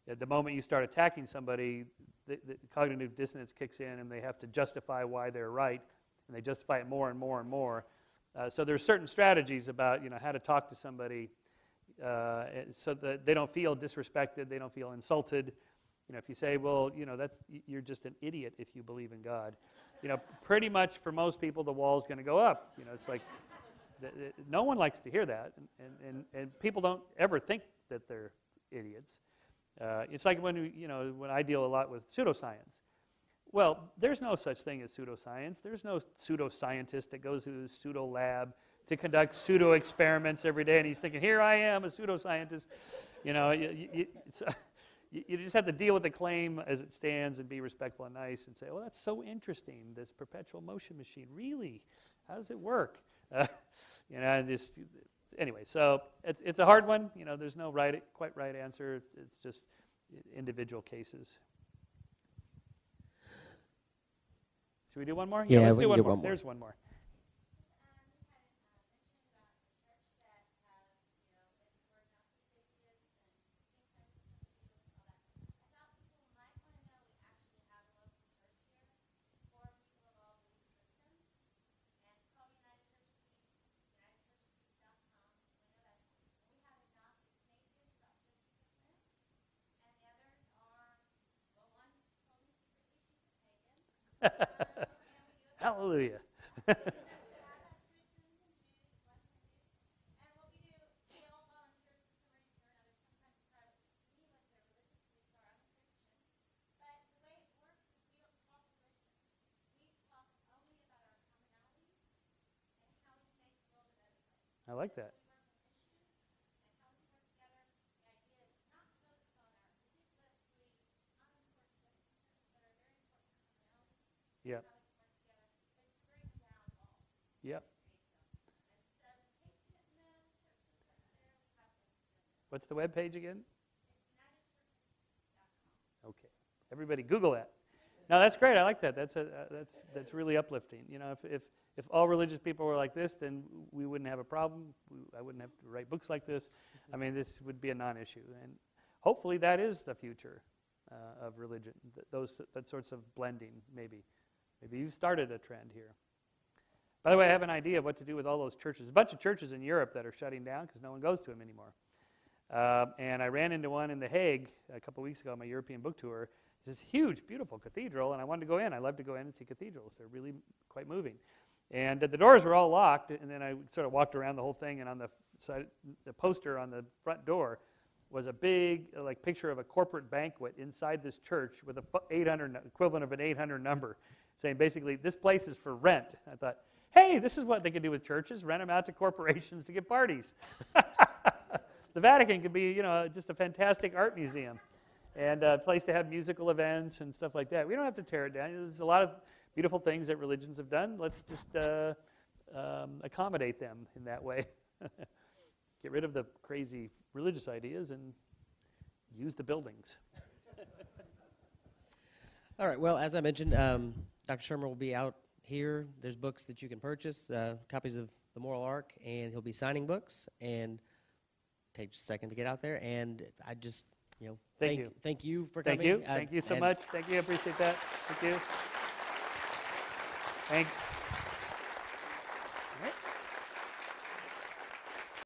At the moment you start attacking somebody, the cognitive dissonance kicks in and they have to justify why they're right, and they justify it more and more and more. So there's certain strategies about how to talk to somebody so that they don't feel disrespected, they don't feel insulted. If you say, well, you're just an idiot if you believe in God, pretty much for most people the wall's going to go up. It's like no one likes to hear that, and people don't ever think that they're idiots. It's like when I deal a lot with pseudoscience. Well, there's no such thing as pseudoscience. There's no pseudoscientist that goes to a pseudo lab to conduct pseudo experiments every day, and he's thinking, here I am, a pseudoscientist. You just have to deal with the claim as it stands and be respectful and nice and say, well, that's so interesting, this perpetual motion machine. Really? How does it work? Anyway, so it's a hard one. There's no quite right answer. It's just individual cases. Should we do one more? Yeah, let's we do can one do more. one more. There's one more. Hallelujah. I like that. Yeah. Yep. What's the web page again? Okay. Everybody Google that. No, that's great. I like that. That's really uplifting. If all religious people were like this, then we wouldn't have a problem. I wouldn't have to write books like this. I mean, this would be a non-issue. And hopefully that is the future of religion, that sorts of blending, maybe. Maybe you've started a trend here. By the way, I have an idea of what to do with all those churches. There's a bunch of churches in Europe that are shutting down because no one goes to them anymore. And I ran into one in The Hague a couple weeks ago on my European book tour. It's this huge, beautiful cathedral, and I wanted to go in. I love to go in and see cathedrals. They're really quite moving. And the doors were all locked, and then I sort of walked around the whole thing, and on the side, the poster on the front door was a big picture of a corporate banquet inside this church with a 800 equivalent of an 800 number, saying basically, this place is for rent. I thought, hey, this is what they could do with churches, rent them out to corporations to give parties. The Vatican could be, just a fantastic art museum and a place to have musical events and stuff like that. We don't have to tear it down. There's a lot of beautiful things that religions have done. Let's just accommodate them in that way. Get rid of the crazy religious ideas and use the buildings. All right, well, as I mentioned, Dr. Shermer will be out here. There's books that you can purchase, copies of The Moral Arc, and he'll be signing books. And take just a second to get out there. And I just you know, Thank you. Thank you for Thank coming. you. Thank you so much. Thank you. I appreciate that. Thank you. Thanks.